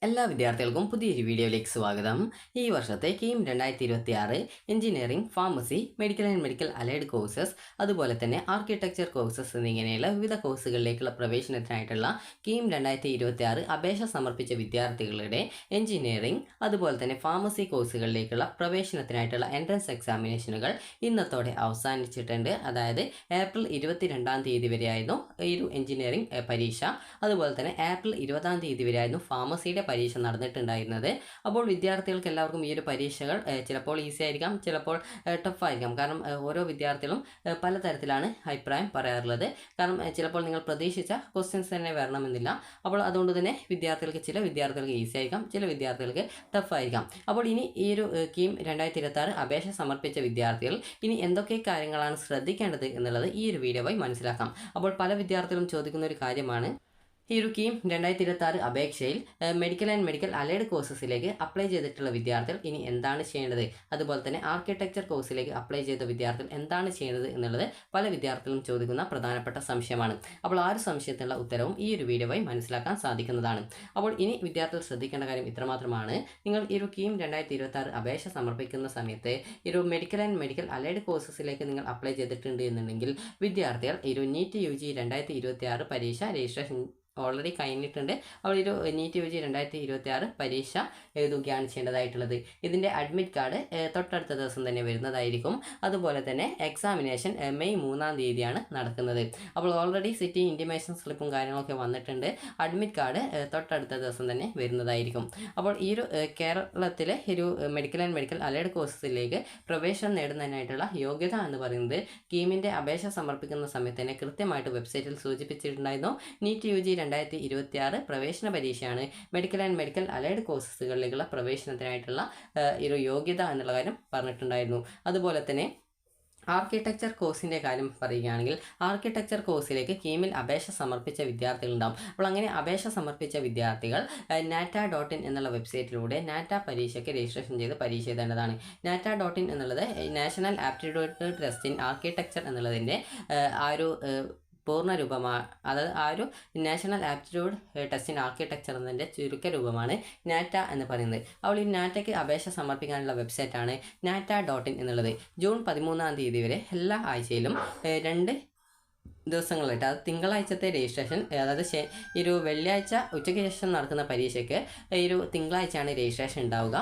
എല്ലാ വിദ്യാർത്ഥികൾക്കും പുതിയൊരു വീഡിയോയിലേക്ക് സ്വാഗതം. ഈ വർഷത്തെ KEAM 2026 engineering, pharmacy, medical and medical allied courses, അതുപോലെ തന്നെ ആർക്കിടെക്ചർ കോഴ്സസ് എന്നിങ്ങനെയുള്ള വിവിധ കോഴ്സുകളിലേക്കുള്ള പ്രവേശനത്തിനായിട്ടുള്ള കീം 2026 അപേക്ഷ സമർപ്പിച്ച വിദ്യാർത്ഥികളുടെ എഞ്ചിനീയറിംഗ്, അതുപോലെ തന്നെ ഫാർമസി കോഴ്സുകളിലേക്കുള്ള പ്രവേശനത്തിനായിട്ടുള്ള എൻട്രൻസ് എക്സാമിനേഷനുകൾ ഇന്നത്തോടെ അവസാനിച്ചിട്ടുണ്ട്. അതായത് ഏപ്രിൽ 22-ാം തീയതി വരെയായിരുന്നു ഈ ഒരു എഞ്ചിനീയറിംഗ് പരീക്ഷ. അതുപോലെ തന്നെ ഏപ്രിൽ 20-ാം തീയതി വരെയായിരുന്നു ഫാർമസിയുടെ പരീക്ഷ നടന്നിട്ടുണ്ടായിരുന്നത്. അപ്പോൾ വിദ്യാർത്ഥികൾക്ക് എല്ലാവർക്കും ഈ ഒരു പരീക്ഷകൾ ചിലപ്പോൾ ഈസി ആയിരിക്കാം, ചിലപ്പോൾ ടഫ് ആയിരിക്കാം. കാരണം ഓരോ വിദ്യാർത്ഥികളും പലതരത്തിലാണ് അഭിപ്രായം പറയാറുള്ളത്. കാരണം ചിലപ്പോൾ നിങ്ങൾ പ്രതീക്ഷിച്ച ക്വസ്റ്റ്യൻസ് തന്നെ വരണമെന്നില്ല. അപ്പോൾ അതുകൊണ്ട് തന്നെ ചില വിദ്യാർത്ഥികൾക്ക് ഈസി ആയിരിക്കാം, ചില വിദ്യാർത്ഥികൾക്ക് ടഫ് ആയിരിക്കാം. അപ്പോൾ ഇനി ഈ ഒരു കീം 2026 അപേക്ഷ സമർപ്പിച്ച വിദ്യാർത്ഥികൾ ഇനി എന്തൊക്കെ കാര്യങ്ങളാണ് ശ്രദ്ധിക്കേണ്ടത് എന്നുള്ളത് ഈ ഒരു വീഡിയോ വഴി മനസ്സിലാക്കാം. അപ്പോൾ പല വിദ്യാർത്ഥികളും ചോദിക്കുന്ന ഒരു കാര്യമാണ്, ഈ ഒരു കീം 2026 അപേക്ഷയിൽ മെഡിക്കൽ ആൻഡ് മെഡിക്കൽ അലൈഡ് കോഴ്സസിലേക്ക് അപ്ലൈ ചെയ്തിട്ടുള്ള വിദ്യാർത്ഥികൾ ഇനി എന്താണ് ചെയ്യേണ്ടത്, അതുപോലെ തന്നെ ആർക്കിടെക്ചർ കോഴ്സിലേക്ക് അപ്ലൈ ചെയ്ത വിദ്യാർത്ഥികൾ എന്താണ് ചെയ്യുന്നത് എന്നുള്ളത് പല വിദ്യാർത്ഥികളും ചോദിക്കുന്ന പ്രധാനപ്പെട്ട സംശയമാണ്. അപ്പോൾ ആ ഒരു സംശയത്തിനുള്ള ഉത്തരവും ഈ ഒരു വീഡിയോ വഴി മനസ്സിലാക്കാൻ സാധിക്കുന്നതാണ്. അപ്പോൾ ഇനി വിദ്യാർത്ഥികൾ ശ്രദ്ധിക്കേണ്ട കാര്യം ഇത്രമാത്രമാണ്. നിങ്ങൾ ഈ ഒരു കീം 2026 അപേക്ഷ സമർപ്പിക്കുന്ന സമയത്ത് ഈ ഒരു മെഡിക്കൽ ആൻഡ് മെഡിക്കൽ അലൈഡ് കോഴ്സസിലേക്ക് നിങ്ങൾ അപ്ലൈ ചെയ്തിട്ടുണ്ട് എന്നുണ്ടെങ്കിൽ വിദ്യാർത്ഥികൾ ഈ ഒരു നീറ്റ് UG 2026 പരീക്ഷ രജിസ്ട്രേഷൻ ഓൾറെഡി കഴിഞ്ഞിട്ടുണ്ട്. അപ്പോൾ ഒരു നീറ്റ് UG 2026 പരീക്ഷ എഴുതുകയാണ് ചെയ്യേണ്ടതായിട്ടുള്ളത്. ഇതിൻ്റെ അഡ്മിറ്റ് കാർഡ് തൊട്ടടുത്ത ദിവസം തന്നെ വരുന്നതായിരിക്കും. അതുപോലെ തന്നെ എക്സാമിനേഷൻ മെയ് 3-ാം തീയതിയാണ് നടക്കുന്നത്. അപ്പോൾ ഓൾറെഡി സിറ്റി ഇൻറ്റിമേഷൻ സ്ലിപ്പും കാര്യങ്ങളൊക്കെ വന്നിട്ടുണ്ട്. അഡ്മിറ്റ് കാർഡ് തൊട്ടടുത്ത ദിവസം തന്നെ വരുന്നതായിരിക്കും. അപ്പോൾ ഈ ഒരു കേരളത്തിലെ ഒരു മെഡിക്കൽ ആൻഡ് മെഡിക്കൽ അലൈഡ് കോഴ്സസിലേക്ക് പ്രവേശനം നേടുന്നതിനായിട്ടുള്ള യോഗ്യത എന്ന് പറയുന്നത് കീമിൻ്റെ അപേക്ഷ സമർപ്പിക്കുന്ന സമയത്ത് തന്നെ കൃത്യമായിട്ട് വെബ്സൈറ്റിൽ സൂചിപ്പിച്ചിട്ടുണ്ടായിരുന്നു. നീറ്റ് UG 2026 പ്രവേശന പരീക്ഷയാണ് മെഡിക്കൽ ആൻഡ് മെഡിക്കൽ അലൈഡ് കോഴ്സസുകളിലേക്കുള്ള പ്രവേശനത്തിനായിട്ടുള്ള ഒരു യോഗ്യത എന്നുള്ള കാര്യം പറഞ്ഞിട്ടുണ്ടായിരുന്നു. അതുപോലെ തന്നെ ആർക്കിടെക്ചർ കോഴ്സിൻ്റെ കാര്യം പറയുകയാണെങ്കിൽ ആർക്കിടെക്ചർ കോഴ്സിലേക്ക് കീമിൽ അപേക്ഷ സമർപ്പിച്ച വിദ്യാർത്ഥികളുണ്ടാവും. അപ്പോൾ അങ്ങനെ അപേക്ഷ സമർപ്പിച്ച വിദ്യാർത്ഥികൾ nata.in എന്നുള്ള വെബ്സൈറ്റിലൂടെ നാറ്റ പരീക്ഷയ്ക്ക് രജിസ്ട്രേഷൻ ചെയ്ത് പരീക്ഷ എഴുതേണ്ടതാണ്. nata.in എന്നുള്ളത് national aptitude test in architecture എന്നുള്ളതിൻ്റെ ആ ഒരു പൂർണ്ണ രൂപമാണ്. അതായത് ആ ഒരു national aptitude test in architecture എന്നതിൻ്റെ ചുരുക്ക രൂപമാണ് നാറ്റ എന്ന് പറയുന്നത്. അപ്പോൾ ഈ നാറ്റയ്ക്ക് അപേക്ഷ സമർപ്പിക്കാനുള്ള വെബ്സൈറ്റാണ് nata.in എന്നുള്ളത്. ജൂൺ 13-ാം തീയതി വരെ എല്ലാ ആഴ്ചയിലും 2 ദിവസങ്ങളായിട്ട്, അത് തിങ്കളാഴ്ചത്തെ രജിസ്ട്രേഷൻ, അതായത് ഈ ഒരു വെള്ളിയാഴ്ച ഉച്ചയ്ക്ക് ശേഷം നടക്കുന്ന പരീക്ഷയ്ക്ക് ഈ ഒരു തിങ്കളാഴ്ചയാണ് രജിസ്ട്രേഷൻ ഉണ്ടാവുക.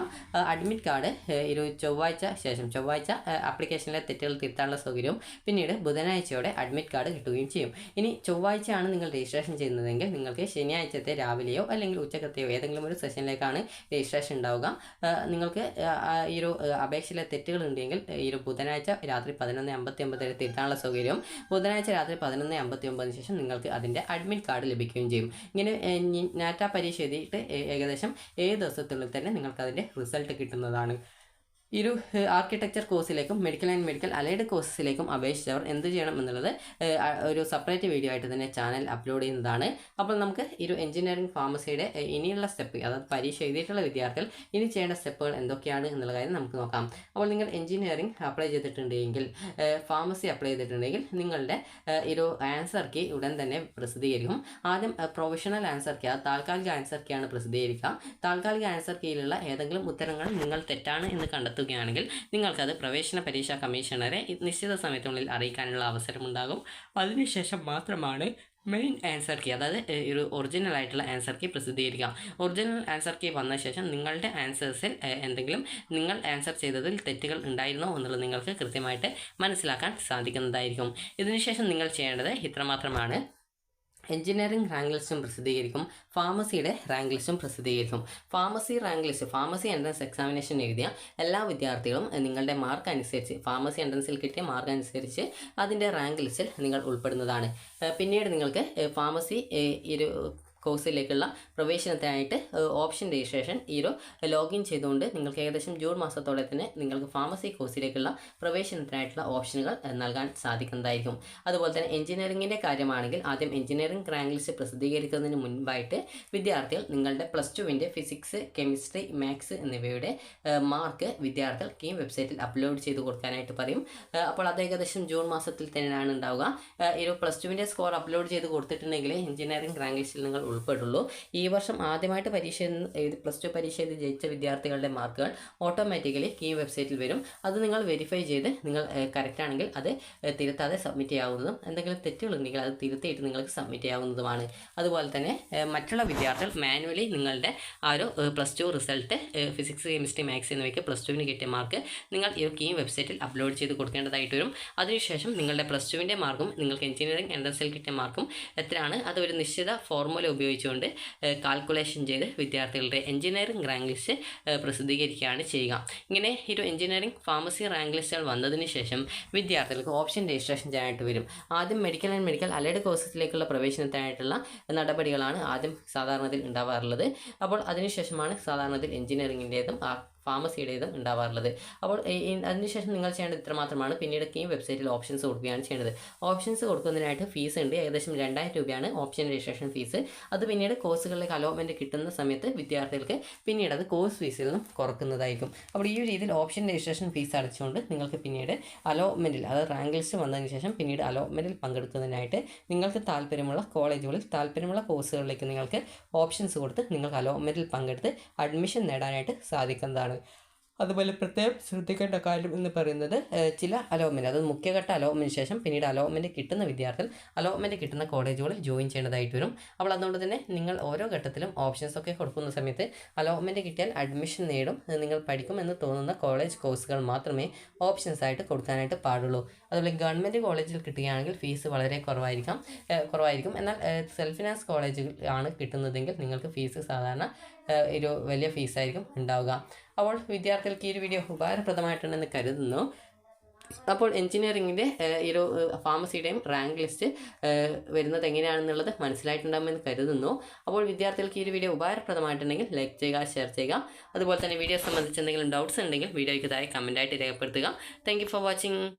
അഡ്മിറ്റ് കാർഡ് ഒരു ചൊവ്വാഴ്ച ആപ്ലിക്കേഷനിലെ തെറ്റുകൾ തിരുത്താനുള്ള സൗകര്യവും പിന്നീട് ബുധനാഴ്ചയോടെ അഡ്മിറ്റ് കാർഡ് കിട്ടുകയും ചെയ്യും. ഇനി ചൊവ്വാഴ്ചയാണ് നിങ്ങൾ രജിസ്ട്രേഷൻ ചെയ്യുന്നതെങ്കിൽ നിങ്ങൾക്ക് ശനിയാഴ്ചത്തെ രാവിലെയോ അല്ലെങ്കിൽ ഉച്ചക്കത്തെയോ ഏതെങ്കിലും ഒരു സെഷനിലേക്കാണ് രജിസ്ട്രേഷൻ ഉണ്ടാവുക. നിങ്ങൾക്ക് ഈ ഒരു അപേക്ഷയിലെ തെറ്റുകൾ ഉണ്ടെങ്കിൽ ഈ ഒരു ബുധനാഴ്ച രാത്രി 11:59 വരെ തിരുത്താനുള്ള സൗകര്യവും ബുധനാഴ്ച രാത്രി 11:59 ശേഷം നിങ്ങൾക്ക് അതിൻ്റെ അഡ്മിറ്റ് കാർഡ് ലഭിക്കുകയും ചെയ്യും. ഇങ്ങനെ നാറ്റ പരീക്ഷ എഴുതിയിട്ട് ഏകദേശം 7 ദിവസത്തിനുള്ളിൽ തന്നെ നിങ്ങൾക്ക് അതിൻ്റെ റിസൾട്ട് കിട്ടുന്നതാണ്. ഈ ഒരു ആർക്കിടെക്ചർ കോഴ്സിലേക്കും മെഡിക്കൽ ആൻഡ് മെഡിക്കൽ അലൈഡ് കോഴ്സസിലേക്കും അപേക്ഷിച്ചവർ എന്ത് ചെയ്യണം എന്നുള്ളത് ഒരു സെപ്പറേറ്റ് വീഡിയോ ആയിട്ട് തന്നെ ചാനൽ അപ്ലോഡ് ചെയ്യുന്നതാണ്. അപ്പോൾ നമുക്ക് ഈ ഒരു എഞ്ചിനീയറിംഗ് ഫാർമസിയുടെ ഇനിയുള്ള സ്റ്റെപ്പ്, അതായത് പരീക്ഷ എഴുതിയിട്ടുള്ള വിദ്യാർത്ഥികൾ ഇനി ചെയ്യേണ്ട സ്റ്റെപ്പുകൾ എന്തൊക്കെയാണ് എന്നുള്ള കാര്യം നമുക്ക് നോക്കാം. അപ്പോൾ നിങ്ങൾ എഞ്ചിനീയറിംഗ് അപ്ലൈ ചെയ്തിട്ടുണ്ടെങ്കിൽ, ഫാർമസി അപ്ലൈ ചെയ്തിട്ടുണ്ടെങ്കിൽ നിങ്ങളുടെ ഈ ഒരു ആൻസർ കീ ഉടൻ തന്നെ പ്രസിദ്ധീകരിക്കും. ആദ്യം പ്രൊവിഷണൽ ആൻസർ കീ, അത് താൽക്കാലിക ആൻസർ കീ ആണ് പ്രസിദ്ധീകരിക്കുക. താൽക്കാലിക ആൻസർ കീയിലുള്ള ഏതെങ്കിലും ഉത്തരങ്ങൾ നിങ്ങൾ തെറ്റാണ് എന്ന് കണ്ടെത്തുകയാണെങ്കിൽ നിങ്ങൾക്കത് പ്രവേശന പരീക്ഷാ കമ്മീഷണറെ നിശ്ചിത സമയത്തിനുള്ളിൽ അറിയിക്കാനുള്ള അവസരമുണ്ടാകും. അതിനുശേഷം മാത്രമാണ് മെയിൻ ആൻസർ കീ, അതായത് ഒരു ഒറിജിനൽ ആയിട്ടുള്ള ആൻസർ കീ പ്രസിദ്ധീകരിക്കാം. ഒറിജിനൽ ആൻസർ കീ വന്ന ശേഷം നിങ്ങളുടെ ആൻസേഴ്സിൽ എന്തെങ്കിലും നിങ്ങൾ ആൻസർ ചെയ്തതിൽ തെറ്റുകൾ ഉണ്ടായിരുന്നോ എന്നുള്ളത് നിങ്ങൾക്ക് കൃത്യമായിട്ട് മനസ്സിലാക്കാൻ സാധിക്കുന്നതായിരിക്കും. ഇതിനുശേഷം നിങ്ങൾ ചെയ്യേണ്ടത് ഇത്രമാത്രമാണ്. എഞ്ചിനീയറിംഗ് റാങ്ക് ലിസ്റ്റും പ്രസിദ്ധീകരിക്കും, ഫാർമസിയുടെ റാങ്ക് ലിസ്റ്റും പ്രസിദ്ധീകരിക്കും. ഫാർമസി എൻട്രൻസ് എക്സാമിനേഷൻ എഴുതിയ എല്ലാ വിദ്യാർത്ഥികളും നിങ്ങളുടെ മാർക്ക് അനുസരിച്ച്, ഫാർമസി എൻട്രൻസിൽ കിട്ടിയ മാർക്ക് അനുസരിച്ച് അതിൻ്റെ റാങ്ക് ലിസ്റ്റിൽ നിങ്ങൾ ഉൾപ്പെടുന്നതാണ്. പിന്നീട് നിങ്ങൾക്ക് ഫാർമസി ഒരു കോഴ്സിലേക്കുള്ള പ്രവേശനത്തിനായിട്ട് ഓപ്ഷൻ രജിസ്ട്രേഷൻ ഈ ഒരു ലോഗിൻ ചെയ്തുകൊണ്ട് നിങ്ങൾക്ക് ഏകദേശം ജൂൺ മാസത്തോടെ തന്നെ നിങ്ങൾക്ക് ഫാർമസി കോഴ്സിലേക്കുള്ള പ്രവേശനത്തിനായിട്ടുള്ള ഓപ്ഷനുകൾ നൽകാൻ സാധിക്കുന്നതായിരിക്കും. അതുപോലെ തന്നെ എഞ്ചിനീയറിംഗിൻ്റെ കാര്യമാണെങ്കിൽ ആദ്യം എഞ്ചിനീയറിംഗ് റാങ്ക് ലിസ്റ്റ് പ്രസിദ്ധീകരിക്കുന്നതിന് മുൻപായിട്ട് വിദ്യാർത്ഥികൾ നിങ്ങളുടെ +2 ഫിസിക്സ്, കെമിസ്ട്രി, മാത്സ് എന്നിവയുടെ മാർക്ക് വിദ്യാർത്ഥികൾ കീം വെബ്സൈറ്റിൽ അപ്ലോഡ് ചെയ്ത് കൊടുക്കാനായിട്ട് പറയും. അപ്പോൾ അത് ഏകദേശം ജൂൺ മാസത്തിൽ തന്നെയാണ് ഉണ്ടാവുക. ഈ ഒരു +2 സ്കോർ അപ്ലോഡ് ചെയ്ത് കൊടുത്തിട്ടുണ്ടെങ്കിൽ എഞ്ചിനീയറിംഗ് റാങ്ക് ലിസ്റ്റിൽ നിങ്ങൾ ഉൾപ്പെട്ടുള്ളൂ. ഈ വർഷം ആദ്യമായിട്ട് പരീക്ഷ എഴുതി +2 പരീക്ഷ എഴുതി ജയിച്ച വിദ്യാർത്ഥികളുടെ മാർക്കുകൾ ഓട്ടോമാറ്റിക്കലി കീം വെബ്സൈറ്റിൽ വരും. അത് നിങ്ങൾ വെരിഫൈ ചെയ്ത് നിങ്ങൾ കറക്റ്റ് ആണെങ്കിൽ അത് തിരുത്താതെ സബ്മിറ്റ് ചെയ്യാവുന്നതും എന്തെങ്കിലും തെറ്റുകളുണ്ടെങ്കിൽ അത് തിരുത്തിയിട്ട് നിങ്ങൾക്ക് സബ്മിറ്റ് ചെയ്യാവുന്നതുമാണ്. അതുപോലെ തന്നെ മറ്റുള്ള വിദ്യാർത്ഥികൾ മാനുവലി നിങ്ങളുടെ ആ ഒരു +2 റിസൾട്ട് ഫിസിക്സ്, കെമിസ്ട്രി, മാത്സ് എന്നിവയ്ക്ക് +2വിന് കിട്ടിയ മാർക്ക് നിങ്ങൾ ഈ കീം വെബ്സൈറ്റിൽ അപ്ലോഡ് ചെയ്ത് കൊടുക്കേണ്ടതായിട്ട് വരും. അതിനുശേഷം നിങ്ങളുടെ +2വിൻ്റെ മാർക്കും നിങ്ങൾക്ക് എഞ്ചിനീയറിംഗ് എൻട്രൻസിൽ കിട്ടിയ മാർക്കും എത്രയാണ് അത് ഒരു നിശ്ചിത ഫോർമുല ഉപയോഗിച്ചുകൊണ്ട് കാൽക്കുലേഷൻ ചെയ്ത് വിദ്യാർത്ഥികളുടെ എഞ്ചിനീയറിംഗ് റാങ്ക് ലിസ്റ്റ് പ്രസിദ്ധീകരിക്കുകയാണ് ചെയ്യുക. ഇങ്ങനെ ഒരു എഞ്ചിനീയറിംഗ് ഫാർമസി റാങ്ക് ലിസ്റ്റുകൾ വന്നതിന് ശേഷം വിദ്യാർത്ഥികൾക്ക് ഓപ്ഷൻ രജിസ്ട്രേഷൻ ചെയ്യാനായിട്ട് വരും. ആദ്യം മെഡിക്കൽ ആൻഡ് മെഡിക്കൽ അലൈഡ് കോഴ്സസിലേക്കുള്ള പ്രവേശനത്തിനായിട്ടുള്ള നടപടികളാണ് ആദ്യം സാധാരണത്തിൽ ഉണ്ടാവാറുള്ളത്. അപ്പോൾ അതിനുശേഷമാണ് സാധാരണത്തിൽ എഞ്ചിനീയറിംഗിൻ്റേതും ഫാർമസിയുടേതും ഉണ്ടാവാറുള്ളത്. അപ്പോൾ അതിനുശേഷം നിങ്ങൾ ചെയ്യേണ്ടത് ഇത്രമാത്രമാണ്. പിന്നീട് കീം വെബ്സൈറ്റിൽ ഓപ്ഷൻസ് കൊടുക്കുകയാണ് ചെയ്യേണ്ടത്. ഓപ്ഷൻസ് കൊടുക്കുന്നതിനായിട്ട് ഫീസ് ഉണ്ട്. ഏകദേശം 2000 രൂപയാണ് ഓപ്ഷൻ രജിസ്ട്രേഷൻ ഫീസ്. അത് പിന്നീട് കോഴ്സുകളിലേക്ക് അലോട്ട്മെൻറ്റ് കിട്ടുന്ന സമയത്ത് വിദ്യാർത്ഥികൾക്ക് പിന്നീട് അത് കോഴ്സ് ഫീസിൽ നിന്നും കുറക്കുന്നതായിരിക്കും. അപ്പോൾ ഈ ഒരു രീതിയിൽ ഓപ്ഷൻ രജിസ്ട്രേഷൻ ഫീസ് അടച്ചുകൊണ്ട് നിങ്ങൾക്ക് പിന്നീട് അലോട്ട്മെൻറ്റിൽ, അതായത് റാങ്ക് ലിസ്റ്റ് വന്നതിന് ശേഷം പിന്നീട് അലോട്ട്മെൻറ്റിൽ പങ്കെടുക്കുന്നതിനായിട്ട് നിങ്ങൾക്ക് താല്പര്യമുള്ള കോളേജുകളിൽ താല്പര്യമുള്ള കോഴ്സുകളിലേക്ക് നിങ്ങൾക്ക് ഓപ്ഷൻസ് കൊടുത്ത് നിങ്ങൾക്ക് അലോട്ട്മെൻറ്റിൽ പങ്കെടുത്ത് അഡ്മിഷൻ നേടാനായിട്ട് സാധിക്കുന്നതാണ്. അതുപോലെ പ്രത്യേകം ശ്രദ്ധിക്കേണ്ട കാര്യം എന്ന് പറയുന്നത് ചില അലോട്ട്മെൻറ്റ്, അതായത് മുഖ്യഘട്ട അലോട്ട്മെൻറ്റിന് ശേഷം പിന്നീട് അലോട്ട്മെൻറ്റ് കിട്ടുന്ന വിദ്യാർത്ഥികൾ അലോട്ട്മെൻറ്റ് കിട്ടുന്ന കോളേജുകളിൽ ജോയിൻ ചെയ്യേണ്ടതായിട്ട് വരും. അപ്പോൾ അതുകൊണ്ട് തന്നെ നിങ്ങൾ ഓരോ ഘട്ടത്തിലും ഓപ്ഷൻസ് ഒക്കെ കൊടുക്കുന്ന സമയത്ത് അലോട്ട്മെൻറ്റ് കിട്ടിയാൽ അഡ്മിഷൻ നേടും നിങ്ങൾ പഠിക്കുമെന്ന് തോന്നുന്ന കോളേജ് കോഴ്സുകൾ മാത്രമേ ഓപ്ഷൻസ് ആയിട്ട് കൊടുക്കാനായിട്ട് പാടുള്ളൂ. അതുപോലെ ഗവൺമെൻറ് കോളേജിൽ കിട്ടുകയാണെങ്കിൽ ഫീസ് വളരെ കുറവായിരിക്കും. എന്നാൽ സെൽഫ് ഫിനാൻസ് കോളേജിൽ ആണ് കിട്ടുന്നതെങ്കിൽ നിങ്ങൾക്ക് ഫീസ് സാധാരണ ഒരു വലിയ ഫീസായിരിക്കും ഉണ്ടാവുക. അപ്പോൾ വിദ്യാർത്ഥികൾക്ക് ഈ ഒരു വീഡിയോ ഉപകാരപ്രദമായിട്ടുണ്ടെന്ന് കരുതുന്നു. അപ്പോൾ എഞ്ചിനീയറിംഗിൻ്റെ ഈ ഒരു ഫാർമസിയുടെയും റാങ്ക് ലിസ്റ്റ് വരുന്നത് എങ്ങനെയാണെന്നുള്ളത് മനസ്സിലായിട്ടുണ്ടാകുമെന്ന് കരുതുന്നു. അപ്പോൾ വിദ്യാർത്ഥികൾക്ക് ഈ ഒരു വീഡിയോ ഉപകാരപ്രദമായിട്ടുണ്ടെങ്കിൽ ലൈക്ക് ചെയ്യുക, ഷെയർ ചെയ്യുക. അതുപോലെ തന്നെ വീഡിയോ സംബന്ധിച്ച് എന്തെങ്കിലും ഡൗട്ട്സ് ഉണ്ടെങ്കിൽ വീഡിയോയ്ക്ക് താഴെ കമൻറ്റായിട്ട് രേഖപ്പെടുത്തുക. Thank you for watching.